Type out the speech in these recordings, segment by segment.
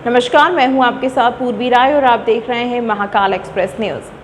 नमस्कार, मैं हूं आपके साथ पूर्वी राय और आप देख रहे हैं महाकाल एक्सप्रेस न्यूज़।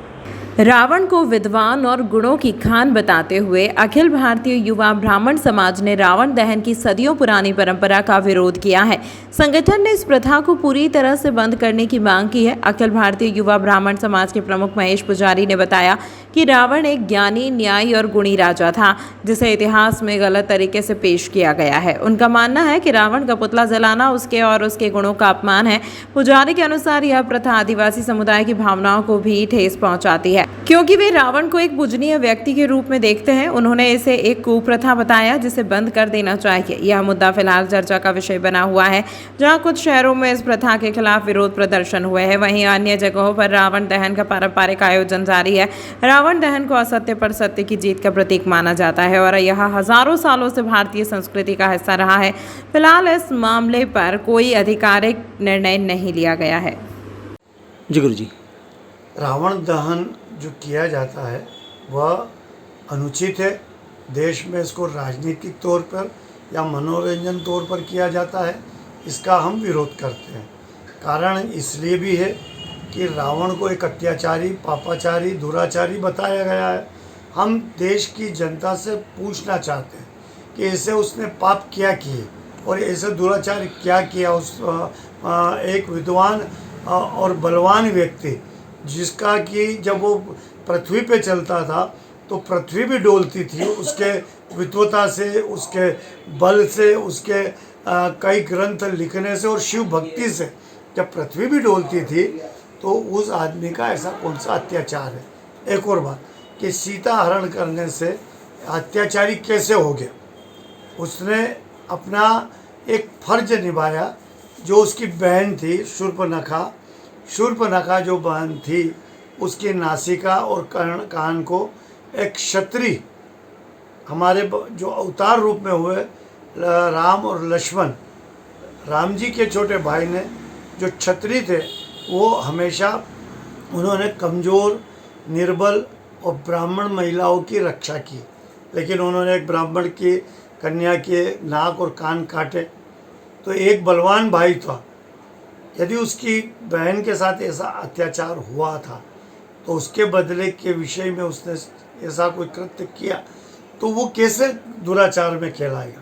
रावण को विद्वान और गुणों की खान बताते हुए अखिल भारतीय युवा ब्राह्मण समाज ने रावण दहन की सदियों पुरानी परंपरा का विरोध किया है। संगठन ने इस प्रथा को पूरी तरह से बंद करने की मांग की है। अखिल भारतीय युवा ब्राह्मण समाज के प्रमुख महेश पुजारी ने बताया कि रावण एक ज्ञानी, न्यायी और गुणी राजा था, जिसे इतिहास में गलत तरीके से पेश किया गया है। उनका मानना है कि रावण का पुतला जलाना उसके और उसके गुणों का अपमान है। पुजारी के अनुसार यह प्रथा आदिवासी समुदाय की भावनाओं को भी ठेस पहुंचाती है, क्योंकि वे रावण को एक पूजनीय व्यक्ति के रूप में देखते हैं। उन्होंने इसे एक कुप्रथा बताया जिसे बंद कर देना चाहिए। यह मुद्दा फिलहाल चर्चा का विषय बना हुआ है। जहां कुछ शहरों में इस प्रथा के खिलाफ विरोध प्रदर्शन हुए हैं, वहीं अन्य जगहों पर रावण दहन का पारंपरिक आयोजन जारी है। रावण दहन को असत्य पर सत्य की जीत का प्रतीक माना जाता है और यह हजारों सालों से भारतीय संस्कृति का हिस्सा रहा है। फिलहाल इस मामले पर कोई आधिकारिक निर्णय नहीं लिया गया है। जी गुरु जी। रावण दहन जो किया जाता है वह अनुचित है। देश में इसको राजनीतिक तौर पर या मनोरंजन तौर पर किया जाता है, इसका हम विरोध करते हैं। कारण इसलिए भी है कि रावण को एक अत्याचारी, पापाचारी, दुराचारी बताया गया है। हम देश की जनता से पूछना चाहते हैं कि ऐसे उसने पाप क्या किए और ऐसे दुराचार क्या किया। उस एक विद्वान और बलवान व्यक्ति जिसका कि जब वो पृथ्वी पे चलता था तो पृथ्वी भी डोलती थी उसके विद्वता से, उसके बल से, उसके कई ग्रंथ लिखने से और शिव भक्ति से जब पृथ्वी भी डोलती थी तो उस आदमी का ऐसा कौन सा अत्याचार है। एक और बात कि सीता हरण करने से अत्याचारी कैसे हो गया। उसने अपना एक फर्ज निभाया। जो उसकी बहन थी शूर्पणखा जो बहन थी, उसकी नासिका और कान को एक क्षत्रिय, हमारे जो अवतार रूप में हुए राम और लक्ष्मण, राम जी के छोटे भाई ने जो क्षत्रिय थे वो हमेशा उन्होंने कमज़ोर, निर्बल और ब्राह्मण महिलाओं की रक्षा की। लेकिन उन्होंने एक ब्राह्मण की कन्या के नाक और कान काटे। तो एक बलवान भाई था, यदि उसकी बहन के साथ ऐसा अत्याचार हुआ था तो उसके बदले के विषय में उसने ऐसा कोई कृत्य किया तो वो कैसे दुराचार में कहलाएगा।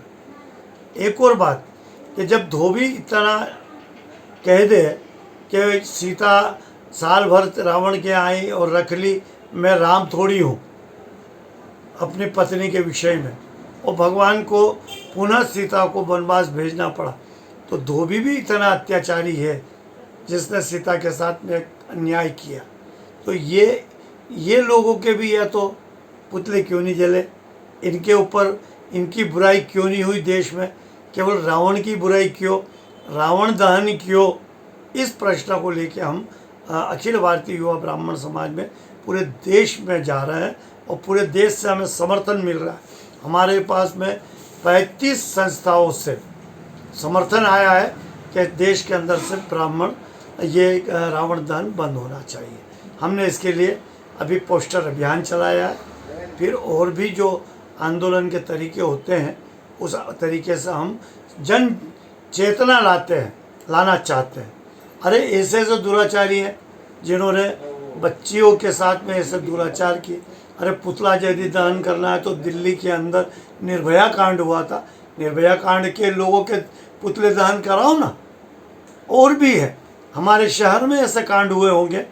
एक और बात कि जब धोबी इतना कह दे कि सीता साल भर रावण के आई और रख ली, मैं राम थोड़ी हूँ अपनी पत्नी के विषय में, और भगवान को पुनः सीता को वनवास भेजना पड़ा, तो धोबी भी इतना अत्याचारी है जिसने सीता के साथ में अन्याय किया। तो ये लोगों के भी या तो पुतले क्यों नहीं जले, इनके ऊपर इनकी बुराई क्यों नहीं हुई देश में, केवल रावण की बुराई क्यों, रावण दहन क्यों। इस प्रश्न को लेकर हम अखिल भारतीय युवा ब्राह्मण समाज में पूरे देश में जा रहे हैं और पूरे देश से हमें समर्थन मिल रहा है। हमारे पास में 35 संस्थाओं से समर्थन आया है कि देश के अंदर से ब्राह्मण ये रावण दहन बंद होना चाहिए। हमने इसके लिए अभी पोस्टर अभियान चलाया है। फिर और भी जो आंदोलन के तरीके होते हैं उस तरीके से हम जन चेतना लाना चाहते हैं। अरे ऐसे दुराचारी हैं जिन्होंने बच्चियों के साथ में ऐसे दुराचार किए। अरे पुतला यदि दहन करना है तो दिल्ली के अंदर निर्भया कांड हुआ था, निर्भया कांड के लोगों के पुतले दहन कराओ ना। और भी है, हमारे शहर में ऐसे कांड हुए होंगे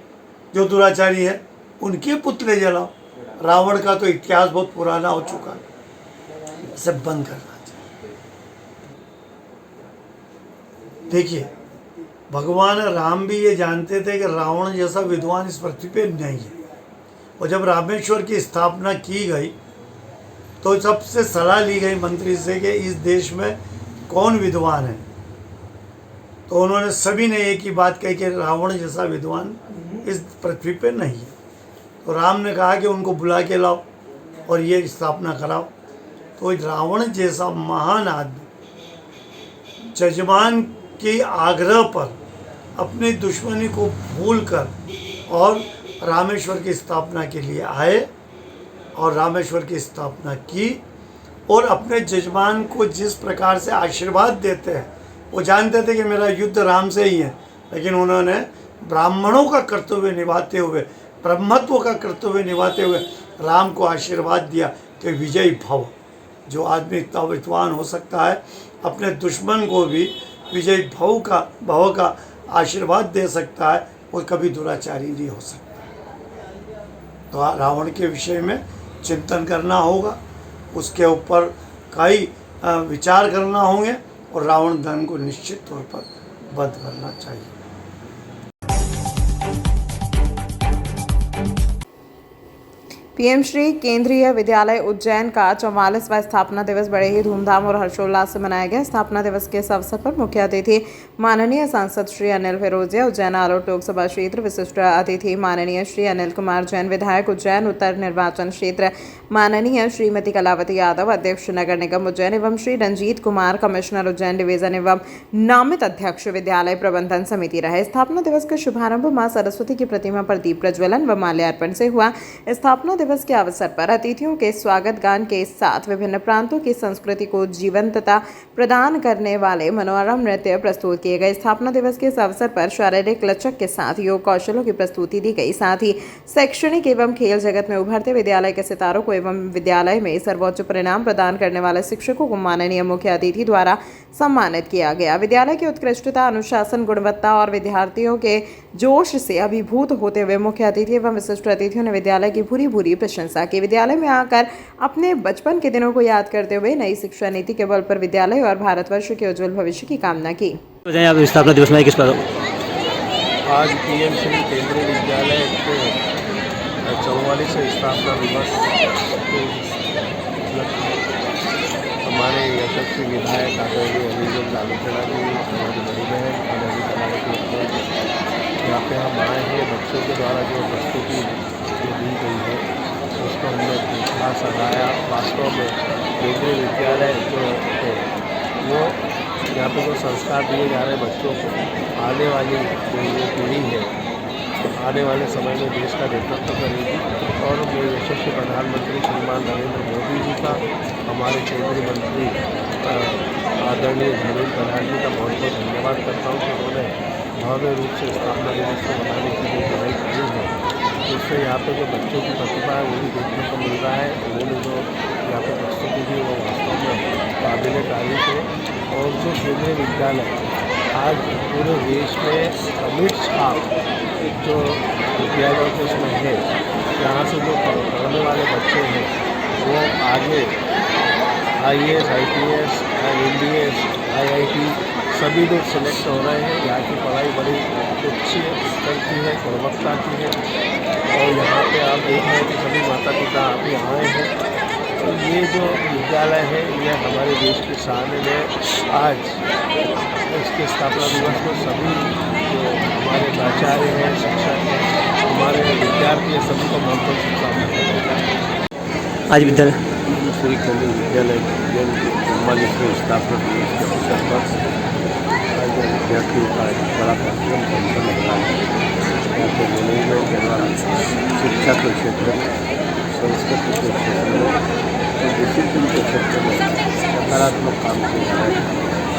जो दुराचारी है, उनके पुतले जलाओ। रावण का तो इतिहास बहुत पुराना हो चुका है, इसे बंद करना चाहिए। देखिए, भगवान राम भी ये जानते थे कि रावण जैसा विद्वान इस पृथ्वी पे नहीं है। और जब रामेश्वर की स्थापना की गई तो सबसे सलाह ली गई मंत्री से कि इस देश में कौन विद्वान है। तो उन्होंने सभी ने एक ही बात कही कि रावण जैसा विद्वान इस पृथ्वी पे नहीं है। तो राम ने कहा कि उनको बुला के लाओ और ये स्थापना कराओ। तो रावण जैसा महान आदमी जजमान के आग्रह पर अपनी दुश्मनी को भूलकर और रामेश्वर की स्थापना के लिए आए और रामेश्वर की स्थापना की और अपने जजमान को जिस प्रकार से आशीर्वाद देते हैं, वो जानते थे कि मेरा युद्ध राम से ही है, लेकिन उन्होंने ब्राह्मणों का कर्तव्य निभाते हुए, ब्रह्मत्व का कर्तव्य निभाते हुए राम को आशीर्वाद दिया कि विजयी भव। जो आदमी इतना विद्वान हो सकता है अपने दुश्मन को भी विजयी भव का आशीर्वाद दे सकता है, वो कभी दुराचारी नहीं हो सकता। तो रावण के विषय में चिंतन करना होगा, उसके ऊपर कई विचार करना होंगे और रावण दहन को निश्चित तौर पर बंद करना चाहिए। पीएम श्री केंद्रीय विद्यालय उज्जैन का 44वां स्थापना दिवस बड़े ही धूमधाम और हर्षोल्लास से मनाया गया। स्थापना दिवस के इस अवसर पर मुख्य अतिथि माननीय सांसद श्री अनिल फिरोजिया, उज्जैन आलोट लोकसभा क्षेत्र, विशिष्ट अतिथि माननीय श्री अनिल कुमार जैन, विधायक उज्जैन उत्तर निर्वाचन क्षेत्र माननीय श्रीमती कलावती यादव, अध्यक्ष नगर निगम उज्जैन एवं श्री रंजीत कुमार, कमिश्नर उज्जैन डिवीजन एवं नामित अध्यक्ष विद्यालय प्रबंधन समिति रहे। स्थापना दिवस का शुभारंभ मां सरस्वती की प्रतिमा पर दीप प्रज्वलन व माल्यार्पण से हुआ। स्थापना दिवस के अवसर पर अतिथियों के स्वागत गान के साथ विभिन्न प्रांतों की संस्कृति को जीवंतता प्रदान करने वाले मनोरम नृत्य प्रस्तुत किए गए। स्थापना दिवस के इस अवसर पर शारीरिक लचक के साथ योग कौशलों की प्रस्तुति दी गई। साथ ही शैक्षणिक एवं खेल जगत में उभरते विद्यालय के सितारों को एवं विद्यालय में सर्वोच्च परिणाम प्रदान करने वाले शिक्षकों को माननीय मुख्य अतिथि द्वारा सम्मानित किया गया। विद्यालय की उत्कृष्टता, अनुशासन, गुणवत्ता और विद्यार्थियों के जोश से अभिभूत होते हुए मुख्य अतिथि एवं विशिष्ट अतिथियों ने विद्यालय की भूरी प्रशंसा की। विद्यालय में आकर अपने बचपन के दिनों को याद करते हुए नई शिक्षा नीति के बल पर विद्यालय और भारतवर्ष के उज्जवल भविष्य की कामना की। स्थापना दिवस में किस पर आज पीएम श्री केंद्रीय विद्यालय के 44वें स्थापना दिवस हमारे यशस्वी विधायक आदरणीय अनिल लालूखड़ा जी, हमारी बड़ी बहन हमारी कलावती, यहाँ पे हम आए हैं। बच्चों के द्वारा जो प्रस्तुति जो दी गई है उसको हमने देखा, सराहाया। वास्तव में केंद्रीय विद्यालय जो है वो यहाँ पे जो संस्कार दिए जा रहे हैं बच्चों को, आने वाली जो ये पीढ़ी है आने वाले समय में देश का नेतृत्व करेगी। और मैं यशस्वी प्रधानमंत्री श्रीमान नरेंद्र मोदी जी का, हमारे केंद्रीय मंत्री आदरणीय धर्मेंद्र प्रधान जी का बहुत बहुत धन्यवाद करता हूँ कि उन्होंने भव्य रूप से स्थापना दिवस को मनाने की जो पढ़ाई की है, इससे यहाँ पे जो बच्चों की प्रतिभा है वो भी देखने को मिल रहा है। उन्होंने जो यहाँ पे प्रस्तुति दी वो वास्तव में काबिल तारीफ है। और जो केंद्रीय विद्यालय आज पूरे देश में अमिट छाप जो विद्यालयों के उसमें है, यहाँ से जो पढ़ने वाले बच्चे हैं वो आगे IAS, IPS, MBBS, IIT सभी लोग सिलेक्ट हो रहे हैं। यहाँ की पढ़ाई बड़ी उच्च स्तर की है, गुणवत्ता की है। और यहाँ पे आप देख रहे हैं कि सभी माता पिता अभी आए हैं। तो ये जो विद्यालय है ये हमारे देश की शान है। आज इसके स्थापना दिवस को सभी जो हमारे प्राचार्य हैं, शिक्षक हैं, हमारे विद्यार्थी हैं, सभी को बहुत बहुत शुभकामनाएं। आज विद्यालय श्री केंद्रीय विद्यालय के 44वें स्थापना दिवस के अवसर पर आज विद्यार्थियों का एक बड़ा कार्यक्रम संपन्न हो रहा है। यहाँ पे मनोरंजन के द्वारा शिक्षा के क्षेत्र में, संस्कृति के क्षेत्र में और डिसिप्लिन के क्षेत्र में सकारात्मक काम किया जा रहा है।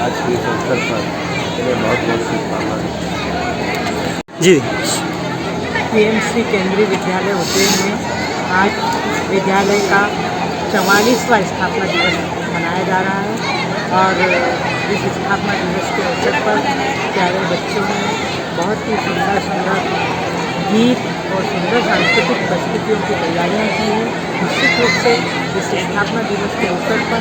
आज के इस अवसर पर मैं बहुत बहुत शुभकामनाएं। जी पीएम श्री केंद्रीय विद्यालय उज्जैन में आज विद्यालय का 44वां स्थापना दिवस मनाया जा रहा है। और इस स्थापना दिवस के अवसर पर प्यारे बच्चों ने बहुत ही सुंदर गीत और सुंदर सांस्कृतिक प्रस्तुतियों की तैयारियां की हैं। निश्चित रूप से इस स्थापना दिवस के अवसर पर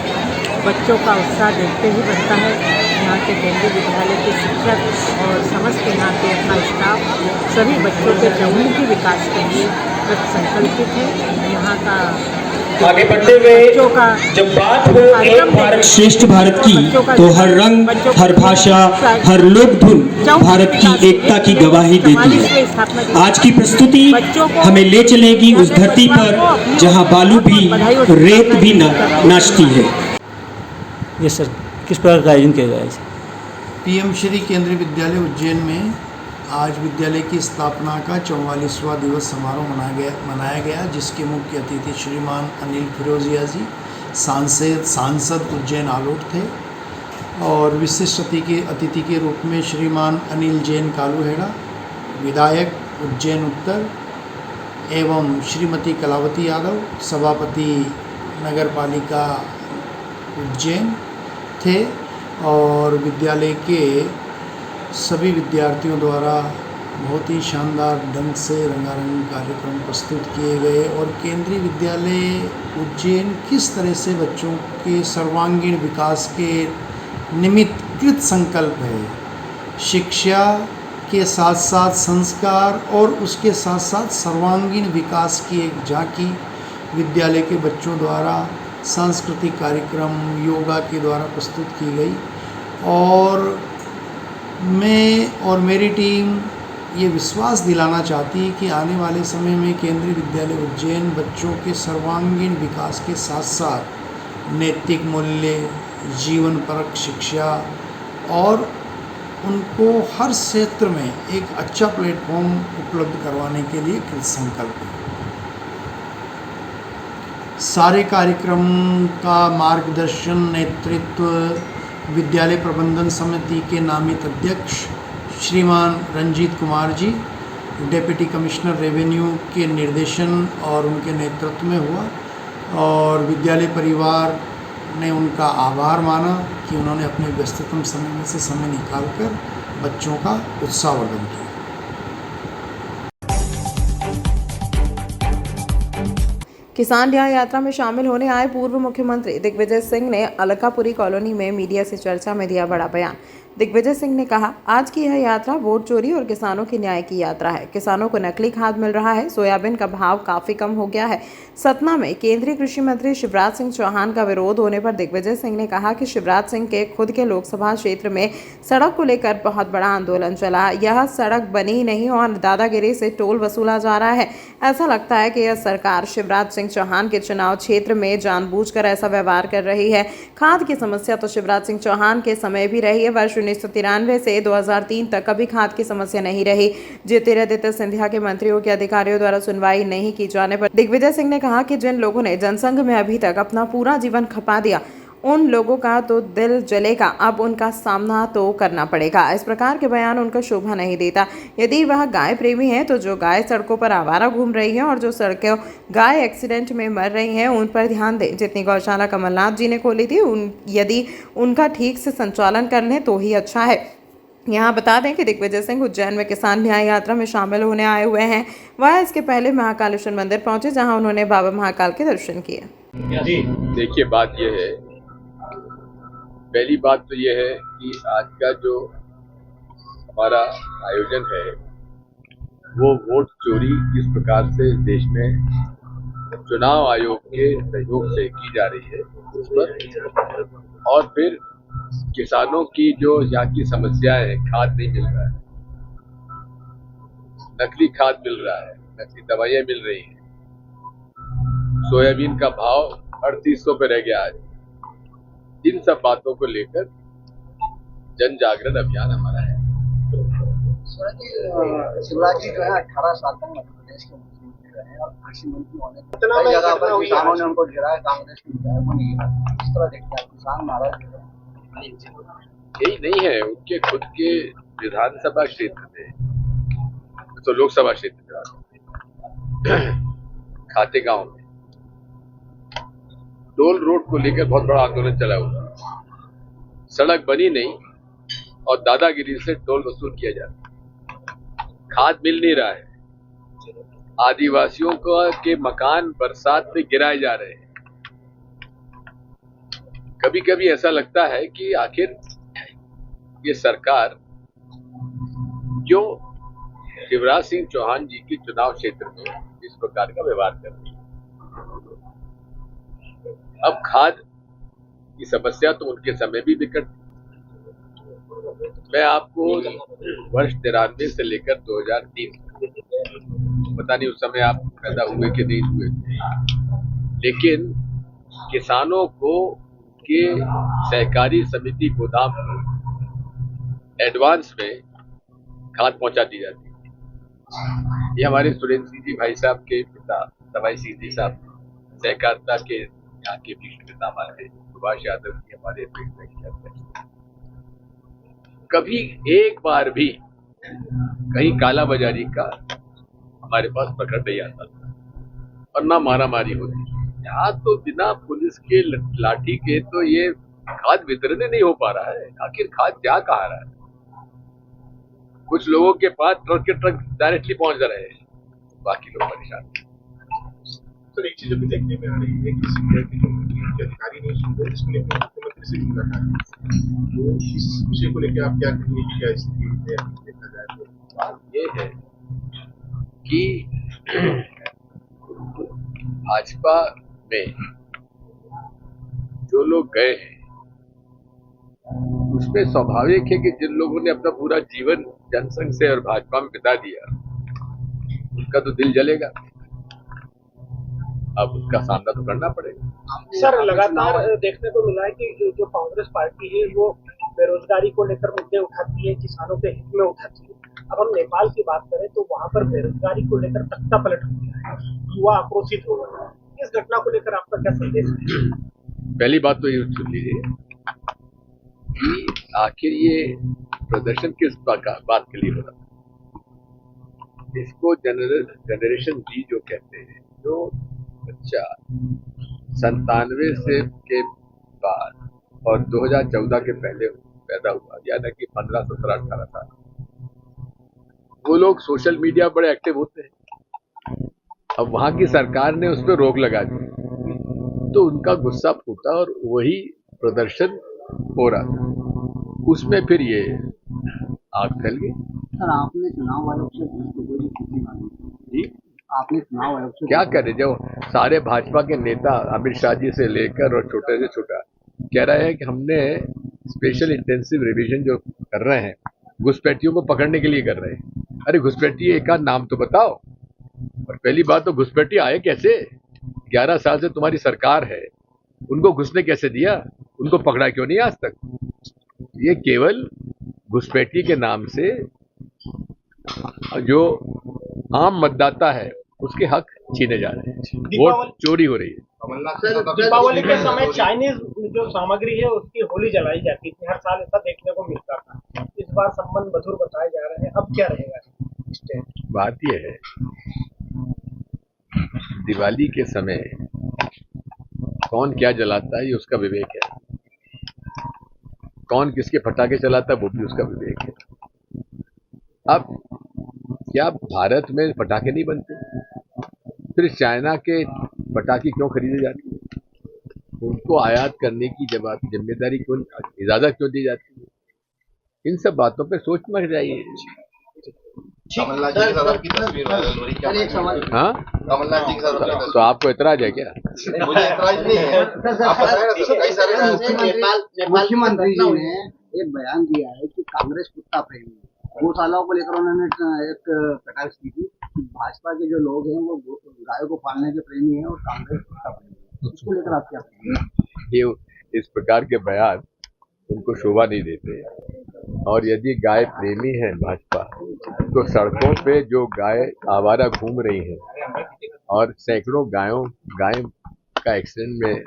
बच्चों का उत्साह देखते ही बनता है। यहाँ के केंद्रीय विद्यालय के शिक्षक और समस्त यहाँ के अपना स्टाफ सभी बच्चों के चहुमुखी विकास के लिए संकल्पित है। यहाँ का आगे बढ़ते हुए जब बात हो एक भारत श्रेष्ठ भारत की, तो हर रंग, हर भाषा, हर लोक धुन भारत की एकता की गवाही देती है। आज की प्रस्तुति हमें ले चलेगी उस धरती पर जहां बालू भी, रेत भी नाचती है। ये सर किस प्रकार का आयोजन किया गया है? पीएम श्री केंद्रीय विद्यालय उज्जैन में आज विद्यालय की स्थापना का 44वां दिवस समारोह मनाया गया, जिसके मुख्य अतिथि श्रीमान अनिल फिरोजिया जी, सांसद उज्जैन आलोट थे। और विशिष्ट अतिथि के रूप में श्रीमान अनिल जैन कालूहेड़ा, विधायक उज्जैन उत्तर, एवं श्रीमती कलावती यादव, सभापति नगर पालिका उज्जैन थे। और विद्यालय के सभी विद्यार्थियों द्वारा बहुत ही शानदार ढंग से रंगारंग कार्यक्रम प्रस्तुत किए गए और केंद्रीय विद्यालय उज्जैन किस तरह से बच्चों के सर्वांगीण विकास के निमित्त कृत संकल्प है, शिक्षा के साथ साथ संस्कार और उसके साथ साथ सर्वांगीण विकास की एक झांकी विद्यालय के बच्चों द्वारा सांस्कृतिक कार्यक्रम योगा के द्वारा प्रस्तुत की गई। और मैं और मेरी टीम ये विश्वास दिलाना चाहती है कि आने वाले समय में केंद्रीय विद्यालय उज्जैन बच्चों के सर्वांगीण विकास के साथ साथ नैतिक मूल्य, जीवन परक शिक्षा और उनको हर क्षेत्र में एक अच्छा प्लेटफॉर्म उपलब्ध करवाने के लिए कृत संकल्प है। सारे कार्यक्रम का मार्गदर्शन नेतृत्व विद्यालय प्रबंधन समिति के नामित अध्यक्ष श्रीमान Ranjit Kumar ji, deputy commissioner revenue के निर्देशन और उनके नेतृत्व में हुआ और विद्यालय परिवार ने उनका आभार माना कि उन्होंने अपने व्यस्ततम समय में से समय निकालकर बच्चों का उत्साहवर्धन किया। किसान न्याय यात्रा में शामिल होने आए पूर्व मुख्यमंत्री दिग्विजय सिंह ने अलकापुरी कॉलोनी में मीडिया से चर्चा में दिया बड़ा बयान। दिग्विजय सिंह ने कहा, आज की यह यात्रा वोट चोरी और किसानों के न्याय की यात्रा है। किसानों को नकली खाद मिल रहा है, सोयाबीन का भाव काफी कम हो गया है। सतना में केंद्रीय कृषि मंत्री शिवराज सिंह चौहान का विरोध होने पर दिग्विजय सिंह ने कहा कि शिवराज सिंह के खुद के लोकसभा क्षेत्र में सड़क को लेकर बहुत बड़ा आंदोलन चला। यह सड़क बनी नहीं और दादागिरी से टोल वसूला जा रहा है। ऐसा लगता है कि यह सरकार शिवराज सिंह चौहान के चुनाव क्षेत्र में जानबूझकर ऐसा व्यवहार कर रही है। खाद की समस्या तो शिवराज सिंह चौहान के समय भी रही है। वर्ष 1993 से 2003 तक कभी खाद की समस्या नहीं रही। ज्योतिरादित्य सिंधिया के मंत्रियों के अधिकारियों द्वारा सुनवाई नहीं की जाने पर दिग्विजय सिंह ने कहा कि जिन लोगों ने जनसंघ में अभी तक अपना पूरा जीवन खपा दिया, उन लोगों का तो दिल जलेगा, अब उनका सामना तो करना पड़ेगा। इस प्रकार के बयान उनका शोभा नहीं देता। यदि वह गाय प्रेमी है तो जो गाय सड़कों पर आवारा घूम रही है और जो सड़कों गाय एक्सीडेंट में मर रही हैं, उन पर ध्यान दें। जितनी गौशाला कमलनाथ जी ने खोली थी, यदि उनका ठीक से संचालन कर लें तो ही अच्छा है। यहाँ बता दें कि दिग्विजय सिंह उज्जैन में किसान न्याय यात्रा में शामिल होने आए हुए हैं। वह इसके पहले महाकालेश्वर मंदिर पहुंचे, जहां उन्होंने बाबा महाकाल के दर्शन किए। देखिए, बात यह है, पहली बात तो यह है कि आज का जो हमारा आयोजन है वो वोट चोरी किस प्रकार से देश में चुनाव आयोग के सहयोग से की जा रही है उस पर, और फिर किसानों की जो यहाँ की समस्याएं है, खाद नहीं मिल रहा है, नकली खाद मिल रहा है, नकली दवाइयां मिल रही हैं, सोयाबीन का भाव 3800 पे रह गया आज। इन सब बातों को लेकर जन जागरण अभियान हमारा है। शिवराज जी जो है 18 साल तक मध्य प्रदेश के मुख्यमंत्री रहे और कृषि मंत्री होने कई जगह पर किसानों ने उनको घेरा है, कांग्रेस के विधायक को नहीं घेरा। इस तरह देखते हैं किसान नाराज है। यही नहीं है, उनके खुद के विधानसभा क्षेत्र में, तो लोकसभा क्षेत्र में खाते गांव में टोल रोड को लेकर बहुत बड़ा आंदोलन चला हुआ। सड़क बनी नहीं और दादागिरी से टोल वसूल किया जा रहा है। खाद मिल नहीं रहा है, आदिवासियों के मकान बरसात में गिराए जा रहे हैं। कभी कभी ऐसा लगता है कि आखिर ये सरकार क्यों शिवराज सिंह चौहान जी के चुनाव क्षेत्र में इस प्रकार का व्यवहार कर रही है। अब खाद की समस्या तो उनके समय भी विकट थी। मैं आपको वर्ष 93 से लेकर 2003, पता नहीं उस समय आप पैदा हुए कि नहीं हुए, लेकिन किसानों को के सहकारी समिति गोदाम एडवांस में खाद पहुंचा दी जाती है। ये हमारे सुरेंद्र सिंह जी भाई साहब के पिता दवाई सिंह जी साहब सहकारिता के यहाँ के विश्व पितामह थे। सुभाष यादव जी हमारे अध्यक्ष। कभी एक बार भी कहीं कालाबाजारी का हमारे पास पकड़ नहीं आता था और ना मारामारी होती। यहाँ तो बिना पुलिस के लाठी के तो ये खाद वितरण नहीं हो पा रहा है। आखिर खाद क्या कहा रहा है? कुछ लोगों के पास ट्रक के ट्रक डायरेक्टली पहुंच रहे हैं, बाकी लोग परेशान। सर, एक चीज अभी देखने में आ रही है कि सीबीआई के जो अधिकारी नहीं सुन रहे, इसको लेकर मुख्यमंत्री से भी मुलाकात है। तो इस विषय को लेकर आप क्या कहेंगे कि क्या स्थिति देखा जाए तो? बात ये है कि भाजपा में जो लोग गए हैं उसमें स्वाभाविक है कि जिन लोगों ने अपना पूरा जीवन जनसंघ से और भाजपा में बिता दिया उनका तो दिल जलेगा। अब उसका सामना तो करना पड़ेगा। सर, लगातार देखने को मिला है कि जो कांग्रेस पार्टी है वो बेरोजगारी को लेकर मुद्दे उठाती है, किसानों के हित में उठाती है। अब हम नेपाल की बात करें तो वहाँ पर बेरोजगारी को लेकर तख्ता पलट हो गया है, युवा आक्रोशित हो गया है। इस घटना को लेकर आपका क्या संदेश है? पहली बात तो ये सुन लीजिए कि आखिर ये प्रदर्शन किस बात के लिए हो रहा है। इसको जनरेशन जी जो कहते हैं, जो बच्चा 97 से के बाद और 2014 के पहले पैदा हुआ, यानी कि 15, 17, 18 साल, वो लोग सोशल मीडिया बड़े एक्टिव होते हैं। अब वहां की सरकार ने उस पर रोक लगा दी तो उनका गुस्सा फूटा और वही प्रदर्शन हो रहा था। उसमें फिर ये आग फैल गई। सर, आपने चुनाव आयोग से आपने चुनाव आयोग से क्या करे, जो सारे भाजपा के नेता अमित शाह जी से लेकर और छोटे से छोटा कह रहे हैं कि हमने स्पेशल इंटेंसिव रिवीजन जो कर रहे हैं घुसपैठियों को पकड़ने के लिए कर रहे हैं। अरे घुसपैठी एक आध नाम तो बताओ। और पहली बात तो घुसपैठी आए कैसे? 11 साल से तुम्हारी सरकार है, उनको घुसने कैसे दिया? उनको पकड़ा क्यों नहीं आज तक? ये केवल घुसपैठी के नाम से जो आम मतदाता है उसके हक छीने जा रहे हैं, वोट चोरी हो रही है। दीपावली के समय चाइनीज जो सामग्री है उसकी होली जलाई जाती थी, हर साल ऐसा देखने को मिलता था। इस बार संबंध मधुर बताए जा रहे हैं, अब क्या रहेगा? बात यह है, दिवाली के समय कौन क्या जलाता है ये उसका विवेक है, कौन किसके पटाखे चलाता है वो भी उसका विवेक है। अब क्या भारत में पटाखे नहीं बनते? फिर चाइना के पटाखे क्यों खरीदे जाते हैं? उनको आयात करने की जिम्मेदारी क्यों, इजाजत क्यों दी जाती है? इन सब बातों पे सोचना चाहिए। कमलनाथ जी के साथ आपकी तस्वीर वायरल हो रही है। हाँ, कमलनाथ जी के साथ तो आपको एतराज है क्या? मुझे एतराज नहीं है। आप बताएं, कई सारे मुख्यमंत्री जी ने एक बयान दिया है कि कांग्रेस कुत्ता प्रेमी है। गौशालाओं को लेकर उन्होंने एक कटाक्ष की थी कि भाजपा के जो लोग हैं वो गायों को पालने के प्रेमी हैं और कांग्रेस कुत्ता प्रेमी है। इसको लेकर आप क्या कहेंगे? ये इस प्रकार के बयान उनको शोभा नहीं देते। और यदि गाय प्रेमी है भाजपा, तो सड़कों पे जो गाय आवारा घूम रही हैं और सैकड़ों गाय का एक्सीडेंट में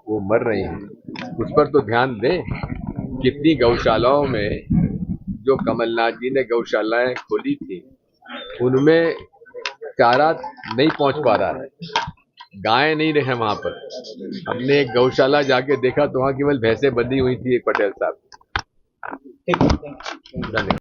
वो मर रही हैं, उस पर तो ध्यान दें। कितनी गौशालाओं में जो कमलनाथ जी ने गौशालाएं खोली थी उनमें चारा नहीं पहुंच पा रहा है, गाय नहीं रहे वहां पर। हमने एक गौशाला जाके देखा तो वहां केवल भैंसें बंधी हुई थी, एक पटेल साहब। धन्यवाद।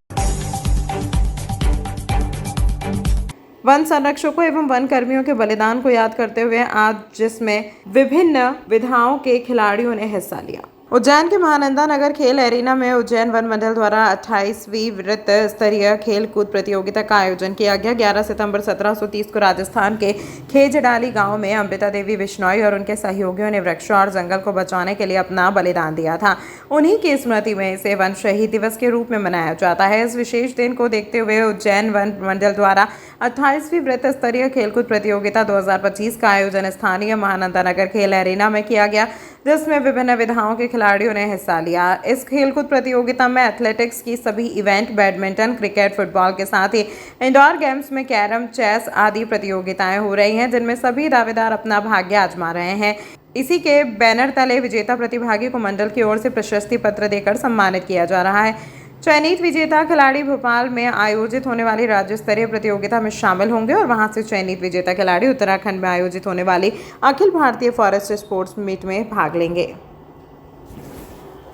वन संरक्षकों एवं वन कर्मियों के बलिदान को याद करते हुए आज जिसमें विभिन्न विधाओं के खिलाड़ियों ने हिस्सा लिया। उज्जैन के महानंदा नगर खेल एरिना में उज्जैन वन मंडल द्वारा 28वीं वृत्त स्तरीय खेल कूद प्रतियोगिता का आयोजन किया गया। 11 सितंबर 1730 को राजस्थान के खेजडाली गांव में अमृता देवी बिश्नोई और उनके सहयोगियों ने वृक्षों और जंगल को बचाने के लिए अपना बलिदान दिया था। उन्हीं की स्मृति में इसे वन शहीद दिवस के रूप में मनाया जाता है। इस विशेष दिन को देखते हुए उज्जैन वन मंडल द्वारा 28वीं वृत्त स्तरीय खेलकूद प्रतियोगिता 2025 का आयोजन स्थानीय महानंदा नगर खेल एरिना में किया गया, जिसमें विभिन्न विधाओं के खिलाड़ियों ने हिस्सा लिया। इस खेलकूद प्रतियोगिता में एथलेटिक्स की सभी इवेंट, बैडमिंटन, क्रिकेट, फुटबॉल के साथ ही इंडोर गेम्स में कैरम, चेस आदि प्रतियोगिताएं हो रही हैं, जिनमें सभी दावेदार अपना भाग्य आजमा रहे हैं। इसी के बैनर तले विजेता प्रतिभागी को मंडल की ओर से प्रशस्ति पत्र देकर सम्मानित किया जा रहा है। चयनित विजेता खिलाड़ी भोपाल में आयोजित होने वाली राज्य स्तरीय प्रतियोगिता में शामिल होंगे और वहां से चयनित विजेता खिलाड़ी उत्तराखंड में आयोजित होने वाली Akhil Bharatiya forest sports meet में भाग लेंगे।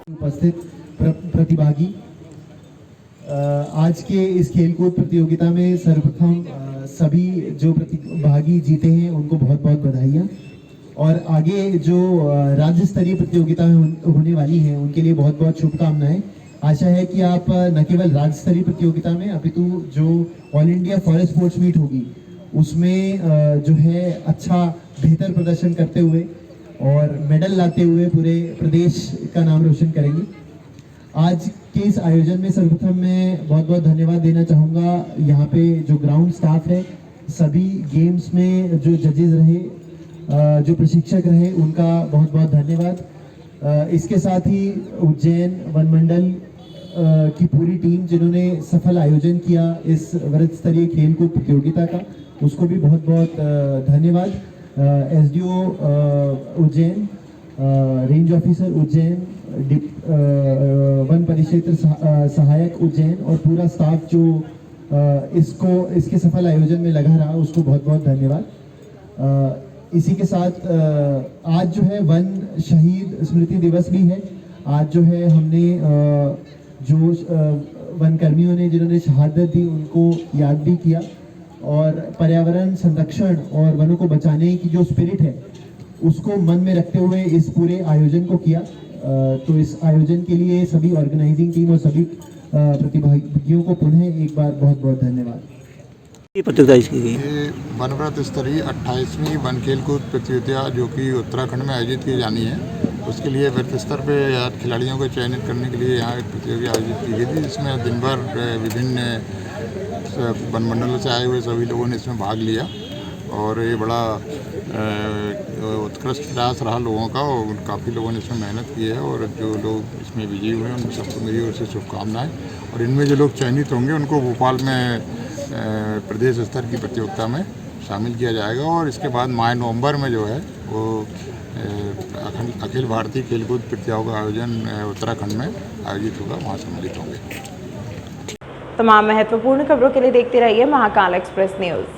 उपस्थित प्रतिभागी, आज के इस खेलकूद प्रतियोगिता में सर्वप्रथम सभी जो प्रतिभागी जीते हैं उनको बहुत बहुत बधाइयाँ, और आगे जो राज्य स्तरीय प्रतियोगिता होने वाली है उनके लिए बहुत बहुत शुभकामनाएं। आशा है कि आप न केवल राज्य स्तरीय प्रतियोगिता में अपितु जो all India forest sports meet होगी उसमें जो है अच्छा बेहतर प्रदर्शन करते हुए और मेडल लाते हुए पूरे प्रदेश का नाम रोशन करेंगे। आज के इस आयोजन में सर्वप्रथम मैं बहुत बहुत धन्यवाद देना चाहूँगा यहाँ पे जो ग्राउंड स्टाफ है, सभी गेम्स में जो जजेस रहे, जो प्रशिक्षक रहे, उनका बहुत बहुत धन्यवाद। इसके साथ ही उज्जैन वन मंडल की पूरी टीम जिन्होंने सफल आयोजन किया इस वर्ग स्तरीय खेलकूद प्रतियोगिता का, उसको भी बहुत बहुत धन्यवाद। SDO Ujjain, range officer Ujjain, one परिक्षेत्र सहायक उज्जैन और पूरा स्टाफ जो इसके सफल आयोजन में लगा रहा, उसको बहुत बहुत धन्यवाद। इसी के साथ आज जो है वन शहीद स्मृति दिवस भी है। आज जो है हमने जो वन कर्मियों ने जिन्होंने शहादत दी उनको याद भी किया, और पर्यावरण संरक्षण और वनों को बचाने की जो स्पिरिट है उसको मन में रखते हुए इस पूरे आयोजन को किया। तो इस आयोजन के लिए सभी ऑर्गेनाइजिंग टीम और सभी प्रतिभागियों को पुनः एक बार बहुत बहुत धन्यवाद। ये वनव्रत स्तरीय 28वीं वन खेलकूद प्रतियोगिता जो कि उत्तराखंड में आयोजित की जानी है, उसके लिए वृत्त स्तर पे खिलाड़ियों को चयनित करने के लिए यहाँ एक प्रतियोगिता आयोजित की गई थी, जिसमें दिन भर विभिन्न वन मंडलों से आए हुए सभी लोगों ने इसमें भाग लिया, और ये बड़ा उत्कृष्ट प्रयास रहा लोगों का, और काफ़ी लोगों ने इसमें मेहनत की है, और जो लोग इसमें विजयी हुए हैं उनको सबको मेरी ओर से शुभकामनाएँ। और इनमें जो लोग चयनित होंगे उनको भोपाल में प्रदेश स्तर की प्रतियोगिता में शामिल किया जाएगा, और इसके बाद माह नवंबर में जो है वो अखिल भारतीय खेलकूद प्रतियोगिताओं का आयोजन उत्तराखंड में आयोजित होगा, वहाँ सम्मिलित होंगे। तमाम महत्वपूर्ण खबरों के लिए देखते रहिए महाकाल एक्सप्रेस न्यूज़।